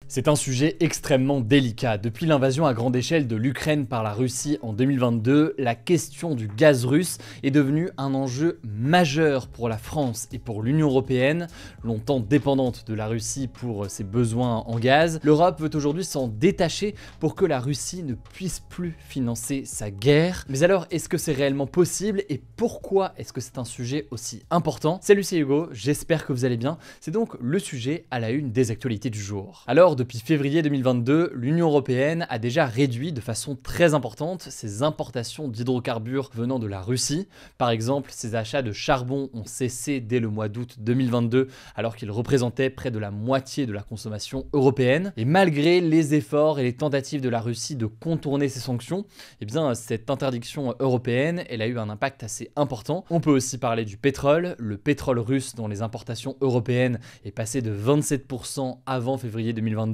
C'est un sujet extrêmement délicat. Depuis l'invasion à grande échelle de l'Ukraine par la Russie en 2022, la question du gaz russe est devenue un enjeu majeur pour la France et pour l'Union européenne, longtemps dépendante de la Russie pour ses besoins en gaz. L'Europe veut aujourd'hui s'en détacher pour que la Russie ne puisse plus financer sa guerre. Mais alors, est-ce que c'est réellement possible et pourquoi est-ce que c'est un sujet aussi important? Salut, c'est Hugo, j'espère que vous allez bien. C'est donc le sujet à la une des actualités du jour. Alors, depuis février 2022, l'Union européenne a déjà réduit de façon très importante ses importations d'hydrocarbures venant de la Russie. Par exemple, ses achats de charbon ont cessé dès le mois d'août 2022, alors qu'ils représentaient près de la moitié de la consommation européenne. Et malgré les efforts et les tentatives de la Russie de contourner ces sanctions, eh bien, cette interdiction européenne, elle a eu un impact assez important. On peut aussi parler du pétrole. Le pétrole russe dans les importations européennes est passé de 27% avant février 2022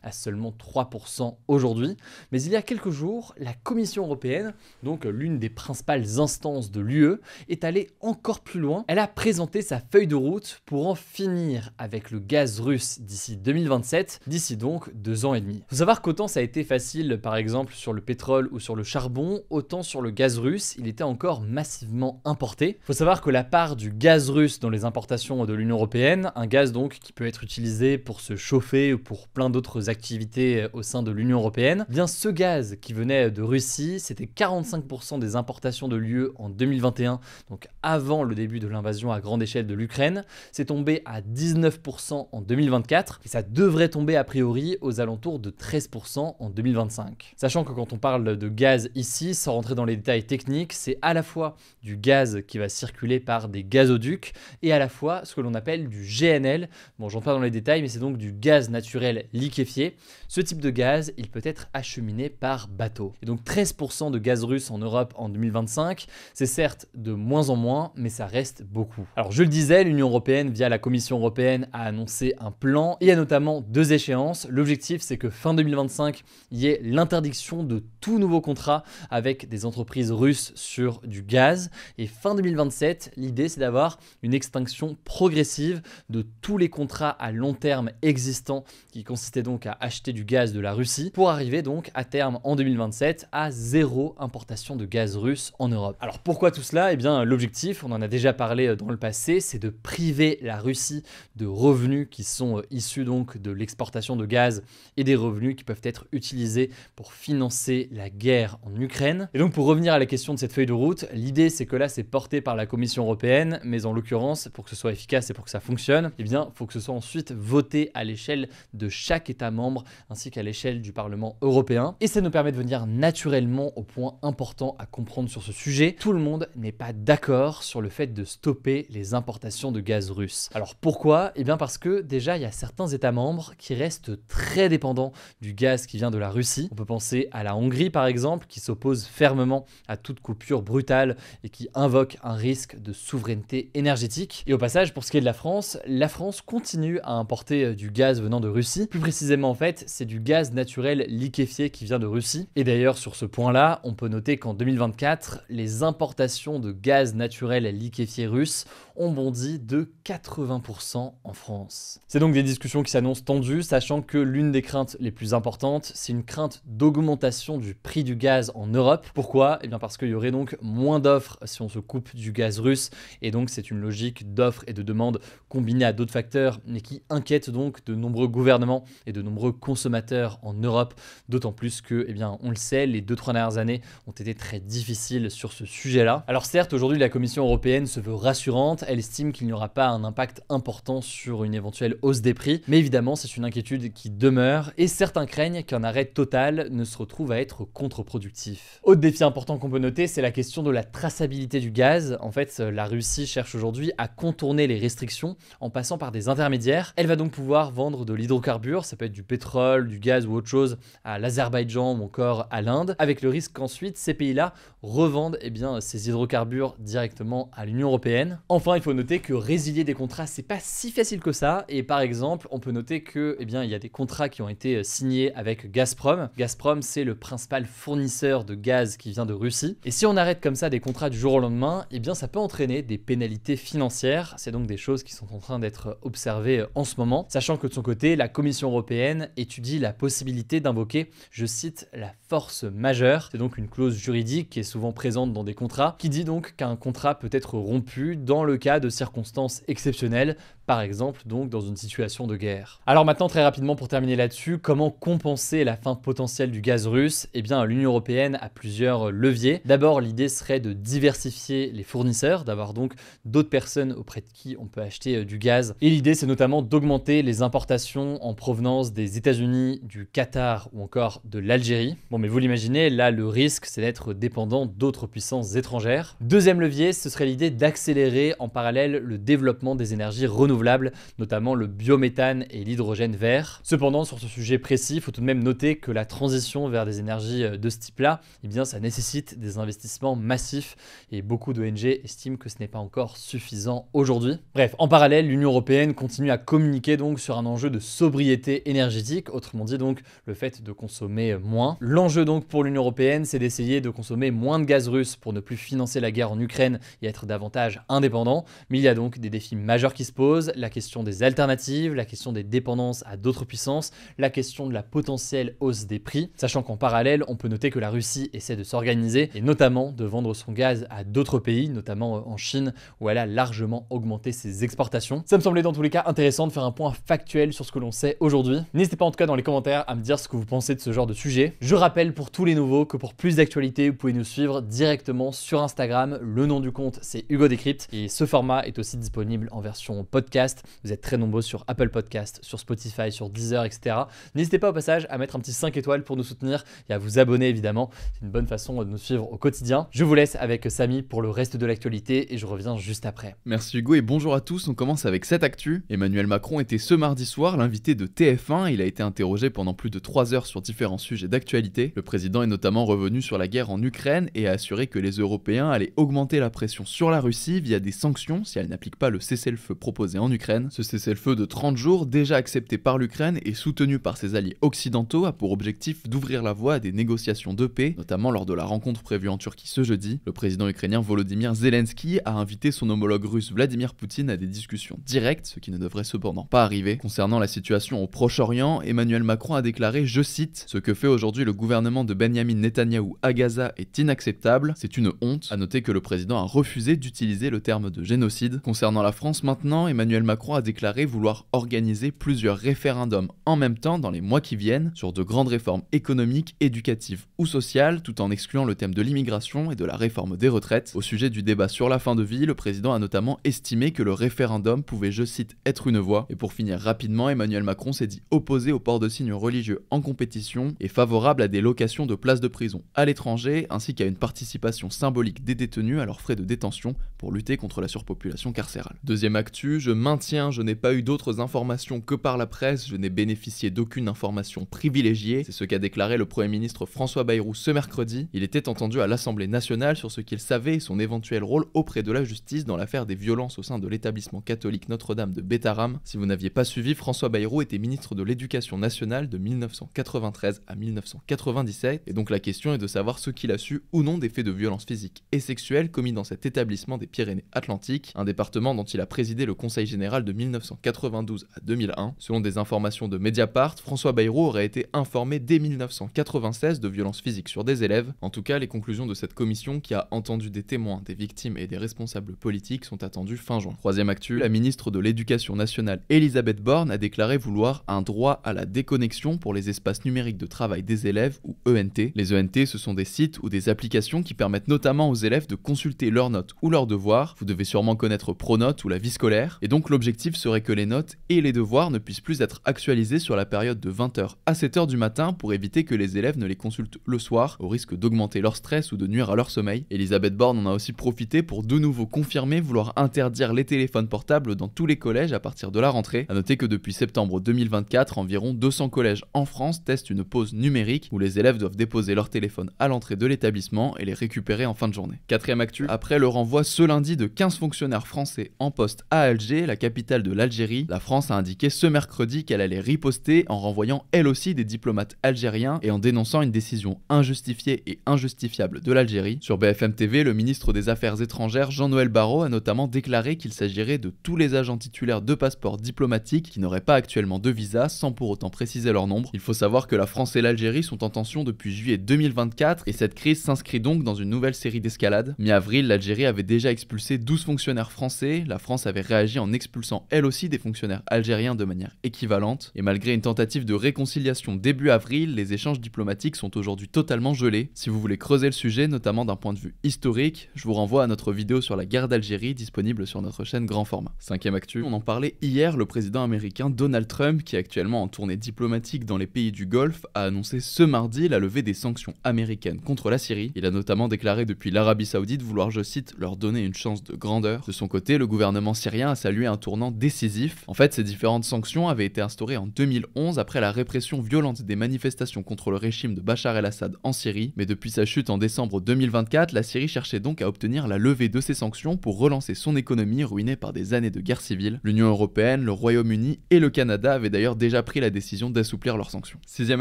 à seulement 3% aujourd'hui. Mais il y a quelques jours, la Commission européenne, donc l'une des principales instances de l'UE, est allée encore plus loin. Elle a présenté sa feuille de route pour en finir avec le gaz russe d'ici 2027, d'ici donc 2 ans et demi. Il faut savoir qu'autant ça a été facile, par exemple sur le pétrole ou sur le charbon, autant sur le gaz russe, il était encore massivement importé. Il faut savoir que la part du gaz russe dans les importations de l'Union européenne, un gaz donc qui peut être utilisé pour se chauffer ou pour plein d'autres activités au sein de l'Union européenne, bien ce gaz qui venait de Russie, c'était 45% des importations de l'UE en 2021, donc avant le début de l'invasion à grande échelle de l'Ukraine. C'est tombé à 19% en 2024 et ça devrait tomber a priori aux alentours de 13% en 2025. Sachant que quand on parle de gaz ici, sans rentrer dans les détails techniques, c'est à la fois du gaz qui va circuler par des gazoducs et à la fois ce que l'on appelle du GNL. Bon, j'entre pas dans les détails, mais c'est donc du gaz naturel liquéfié. Ce type de gaz, il peut être acheminé par bateau. Et donc 13% de gaz russe en Europe en 2025, c'est certes de moins en moins, mais ça reste beaucoup. Alors je le disais, l'Union européenne, via la Commission européenne, a annoncé un plan. Il y a notamment 2 échéances. L'objectif, c'est que fin 2025, il y ait l'interdiction de tout nouveau contrat avec des entreprises russes sur du gaz. Et fin 2027, l'idée, c'est d'avoir une extinction progressive de tous les contrats à long terme existants qui consistait donc à acheter du gaz de la Russie pour arriver donc à terme en 2027 à 0 importation de gaz russe en Europe. Alors pourquoi tout cela? Eh bien l'objectif, on en a déjà parlé dans le passé, c'est de priver la Russie de revenus qui sont issus donc de l'exportation de gaz et des revenus qui peuvent être utilisés pour financer la guerre en Ukraine. Et donc pour revenir à la question de cette feuille de route, l'idée c'est que là c'est porté par la Commission européenne, mais en l'occurrence pour que ce soit efficace et pour que ça fonctionne, eh bien il faut que ce soit ensuite voté à l'échelle de chaque État membre ainsi qu'à l'échelle du Parlement européen. Et ça nous permet de venir naturellement au point important à comprendre sur ce sujet. Tout le monde n'est pas d'accord sur le fait de stopper les importations de gaz russe. Alors pourquoi? Eh bien parce que déjà il y a certains États membres qui restent très dépendants du gaz qui vient de la Russie. On peut penser à la Hongrie par exemple, qui s'oppose fermement à toute coupure brutale et qui invoque un risque de souveraineté énergétique. Et au passage, pour ce qui est de la France continue à importer du gaz venant de Russie. Plus précisément en fait, c'est du gaz naturel liquéfié qui vient de Russie. Et d'ailleurs sur ce point-là, on peut noter qu'en 2024, les importations de gaz naturel liquéfié russe ont bondi de 80% en France. C'est donc des discussions qui s'annoncent tendues, sachant que l'une des craintes les plus importantes, c'est une crainte d'augmentation du prix du gaz en Europe. Pourquoi? Eh bien parce qu'il y aurait donc moins d'offres si on se coupe du gaz russe, et donc c'est une logique d'offre et de demande combinée à d'autres facteurs, mais qui inquiète donc de nombreux gouvernements et de nombreux consommateurs en Europe, d'autant plus que, eh bien, on le sait, les 2-3 dernières années ont été très difficiles sur ce sujet-là. Alors certes, aujourd'hui, la Commission européenne se veut rassurante, elle estime qu'il n'y aura pas un impact important sur une éventuelle hausse des prix, mais évidemment, c'est une inquiétude qui demeure, et certains craignent qu'un arrêt total ne se retrouve à être contre-productif. Autre défi important qu'on peut noter, c'est la question de la traçabilité du gaz. En fait, la Russie cherche aujourd'hui à contourner les restrictions en passant par des intermédiaires. Elle va donc pouvoir vendre de l'hydrocarbure, ça peut être du pétrole, du gaz ou autre chose, à l'Azerbaïdjan ou encore à l'Inde, avec le risque qu'ensuite ces pays-là revendent ces hydrocarbures directement à l'Union européenne. Enfin, il faut noter que résilier des contrats, c'est pas si facile que ça. Et par exemple, on peut noter que il y a des contrats qui ont été signés avec Gazprom. Gazprom, c'est le principal fournisseur de gaz qui vient de Russie. Et si on arrête comme ça des contrats du jour au lendemain, ça peut entraîner des pénalités financières. C'est donc des choses qui sont en train d'être observées en ce moment, sachant que de son côté, la Commission Commission européenne étudie la possibilité d'invoquer, je cite, la force majeure. C'est donc une clause juridique qui est souvent présente dans des contrats, qui dit donc qu'un contrat peut être rompu dans le cas de circonstances exceptionnelles, par exemple donc dans une situation de guerre. Alors maintenant, très rapidement pour terminer là-dessus, comment compenser la fin potentielle du gaz russe? Eh bien, l'Union européenne a plusieurs leviers. D'abord, l'idée serait de diversifier les fournisseurs, d'avoir donc d'autres personnes auprès de qui on peut acheter du gaz. Et l'idée, c'est notamment d'augmenter les importations en provenance des États-Unis, du Qatar ou encore de l'Algérie. Bon, mais vous l'imaginez, là, le risque, c'est d'être dépendant d'autres puissances étrangères. Deuxième levier, ce serait l'idée d'accélérer en parallèle le développement des énergies renouvelables, notamment le biométhane et l'hydrogène vert. Cependant, sur ce sujet précis, il faut tout de même noter que la transition vers des énergies de ce type-là, eh bien, ça nécessite des investissements massifs et beaucoup d'ONG estiment que ce n'est pas encore suffisant aujourd'hui. Bref, en parallèle, l'Union européenne continue à communiquer donc sur un enjeu de sobriété énergétique, autrement dit donc le fait de consommer moins. L'enjeu donc pour l'Union européenne, c'est d'essayer de consommer moins de gaz russe pour ne plus financer la guerre en Ukraine et être davantage indépendant. Mais il y a donc des défis majeurs qui se posent, la question des alternatives, la question des dépendances à d'autres puissances, la question de la potentielle hausse des prix, sachant qu'en parallèle, on peut noter que la Russie essaie de s'organiser et notamment de vendre son gaz à d'autres pays, notamment en Chine, où elle a largement augmenté ses exportations. Ça me semblait dans tous les cas intéressant de faire un point factuel sur ce que l'on sait aujourd'hui. N'hésitez pas en tout cas dans les commentaires à me dire ce que vous pensez de ce genre de sujet. Je rappelle pour tous les nouveaux que pour plus d'actualités, vous pouvez nous suivre directement sur Instagram. Le nom du compte, c'est Hugo Décrypte et ce format est aussi disponible en version podcast. Vous êtes très nombreux sur Apple Podcast, sur Spotify, sur Deezer, etc. N'hésitez pas au passage à mettre un petit 5 étoiles pour nous soutenir et à vous abonner évidemment. C'est une bonne façon de nous suivre au quotidien. Je vous laisse avec Samy pour le reste de l'actualité et je reviens juste après. Merci Hugo et bonjour à tous, on commence avec cette actu. Emmanuel Macron était ce mardi soir l'invité de TF1, il a été interrogé pendant plus de 3 heures sur différents sujets d'actualité. Le président est notamment revenu sur la guerre en Ukraine et a assuré que les Européens allaient augmenter la pression sur la Russie via des sanctions si elle n'applique pas le cessez-le-feu proposé en Ukraine. Ce cessez-le-feu de 30 jours, déjà accepté par l'Ukraine et soutenu par ses alliés occidentaux, a pour objectif d'ouvrir la voie à des négociations de paix, notamment lors de la rencontre prévue en Turquie ce jeudi. Le président ukrainien Volodymyr Zelensky a invité son homologue russe Vladimir Poutine à des discussions directes, ce qui ne devrait cependant pas arriver. Concernant la situation au Proche-Orient, Emmanuel Macron a déclaré, je cite, « Ce que fait aujourd'hui le gouvernement de Benyamin Netanyahou à Gaza est inacceptable, c'est une honte ». A noter que le président a refusé d'utiliser le terme de génocide. Concernant la France maintenant, Emmanuel Macron a déclaré vouloir organiser plusieurs référendums en même temps dans les mois qui viennent sur de grandes réformes économiques, éducatives ou sociales, tout en excluant le thème de l'immigration et de la réforme des retraites. Au sujet du débat sur la fin de vie, le président a notamment estimé que le référendum pouvait, je cite, être une voie. Et pour finir rapidement, Emmanuel Macron s'est dit opposé au port de signes religieux en compétition et favorable à des locations de places de prison à l'étranger, ainsi qu'à une participation symbolique des détenus à leurs frais de détention pour lutter contre la surpopulation carcérale. Deuxième actu, je maintiens, je n'ai pas eu d'autres informations que par la presse, je n'ai bénéficié d'aucune information privilégiée. C'est ce qu'a déclaré le Premier ministre François Bayrou ce mercredi. Il était entendu à l'Assemblée nationale sur ce qu'il savait et son éventuel rôle auprès de la justice dans l'affaire des violences au sein de l'établissement catholique Notre-Dame de Bétharram. Si vous n'aviez pas suivi, François Bayrou était ministre de l'Éducation nationale de 1993 à 1997 et donc la question est de savoir ce qu'il a su ou non des faits de violence physique et sexuelle commis dans cet établissement des Pyrénées-Atlantiques, un département dont il a présidé le conseil général de 1992 à 2001. Selon des informations de Mediapart, François Bayrou aurait été informé dès 1996 de violences physiques sur des élèves. En tout cas, les conclusions de cette commission qui a entendu des témoins, des victimes et des responsables politiques sont attendues fin juin. Troisième actu, la ministre de l'Éducation nationale Elisabeth Borne a déclaré vouloir un droit à la déconnexion pour les espaces numériques de travail des élèves ou ENT. Les ENT, ce sont des sites ou des applications qui permettent notamment aux élèves de consulter leurs notes ou leurs devoirs. Vous devez sûrement connaître Pronote ou la vie scolaire. Et donc l'objectif serait que les notes et les devoirs ne puissent plus être actualisés sur la période de 20h à 7h du matin pour éviter que les élèves ne les consultent le soir, au risque d'augmenter leur stress ou de nuire à leur sommeil. Elisabeth Borne en a aussi profité pour de nouveau confirmer vouloir interdire les téléphones portables dans tous les collèges à partir de la rentrée. A noter que depuis septembre 2024, environ 200 collèges en France testent une pause numérique où les élèves doivent déposer leur téléphone à l'entrée de l'établissement et les récupérer en fin de journée. Quatrième actu, après le renvoi ce lundi de 15 fonctionnaires français en poste à Alger, Bamako, la capitale de l'Algérie, la France a indiqué ce mercredi qu'elle allait riposter en renvoyant elle aussi des diplomates algériens et en dénonçant une décision injustifiée et injustifiable de l'Algérie. Sur BFM TV, le ministre des Affaires étrangères Jean-Noël Barrot a notamment déclaré qu'il s'agirait de tous les agents titulaires de passeports diplomatiques qui n'auraient pas actuellement de visa, sans pour autant préciser leur nombre. Il faut savoir que la France et l'Algérie sont en tension depuis juillet 2024 et cette crise s'inscrit donc dans une nouvelle série d'escalades. Mi-avril, l'Algérie avait déjà expulsé 12 fonctionnaires français, la France avait réagi en expulsant elle aussi des fonctionnaires algériens de manière équivalente, et malgré une tentative de réconciliation début avril, les échanges diplomatiques sont aujourd'hui totalement gelés. Si vous voulez creuser le sujet, notamment d'un point de vue historique, je vous renvoie à notre vidéo sur la guerre d'Algérie disponible sur notre chaîne Grand Format. 5ème actu, on en parlait hier, le président américain Donald Trump, qui est actuellement en tournée diplomatique dans les pays du Golfe, a annoncé ce mardi la levée des sanctions américaines contre la Syrie. Il a notamment déclaré depuis l'Arabie Saoudite vouloir, je cite, leur donner une chance de grandeur. De son côté, le gouvernement syrien a salué un tournant décisif. En fait, ces différentes sanctions avaient été instaurées en 2011 après la répression violente des manifestations contre le régime de Bachar el-Assad en Syrie, mais depuis sa chute en décembre 2024, la Syrie cherchait donc à obtenir la levée de ces sanctions pour relancer son économie ruinée par des années de guerre civile. L'Union européenne, le Royaume-Uni et le Canada avaient d'ailleurs déjà pris la décision d'assouplir leurs sanctions. 6ème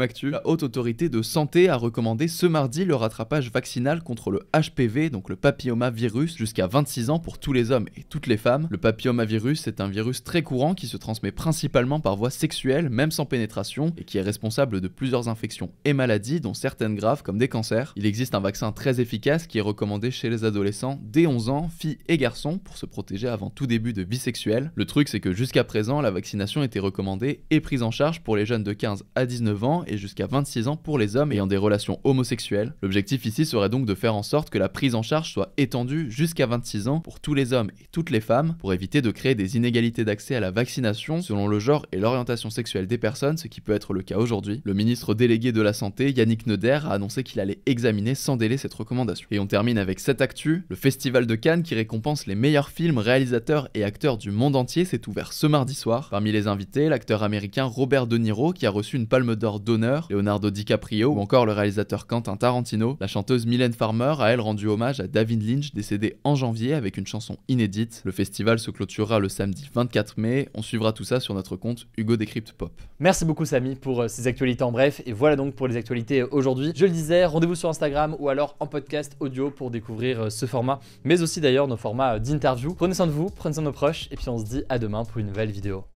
actu, la Haute Autorité de Santé a recommandé ce mardi le rattrapage vaccinal contre le HPV, donc le papillomavirus, jusqu'à 26 ans pour tous les hommes et toutes les femmes. Le papillomavirus est un virus très courant qui se transmet principalement par voie sexuelle, même sans pénétration, et qui est responsable de plusieurs infections et maladies, dont certaines graves comme des cancers. Il existe un vaccin très efficace qui est recommandé chez les adolescents dès 11 ans, filles et garçons, pour se protéger avant tout début de vie sexuelle. Le truc, c'est que jusqu'à présent, la vaccination était recommandée et prise en charge pour les jeunes de 15 à 19 ans et jusqu'à 26 ans pour les hommes ayant des relations homosexuelles. L'objectif ici serait donc de faire en sorte que la prise en charge soit étendue jusqu'à 26 ans pour tous les hommes et toutes les femmes, pour éviter de créer des inégalités d'accès à la vaccination selon le genre et l'orientation sexuelle des personnes, ce qui peut être le cas aujourd'hui. Le ministre délégué de la Santé, Yannick Neuder, a annoncé qu'il allait examiner sans délai cette recommandation. Et on termine avec cette actu. Le Festival de Cannes, qui récompense les meilleurs films, réalisateurs et acteurs du monde entier, s'est ouvert ce mardi soir. Parmi les invités, l'acteur américain Robert De Niro, qui a reçu une palme d'or d'honneur, Leonardo DiCaprio ou encore le réalisateur Quentin Tarantino. La chanteuse Mylène Farmer a elle rendu hommage à David Lynch, décédé en janvier avec une chanson inédite. Le festival se clôturera le samedi 24 mai. On suivra tout ça sur notre compte Hugo Décrypte Pop. Merci beaucoup Samy pour ces actualités en bref, et voilà donc pour les actualités aujourd'hui. Je le disais, rendez-vous sur Instagram ou alors en podcast audio pour découvrir ce format, mais aussi d'ailleurs nos formats d'interview. Prenez soin de vous, prenez soin de nos proches, et puis on se dit à demain pour une nouvelle vidéo.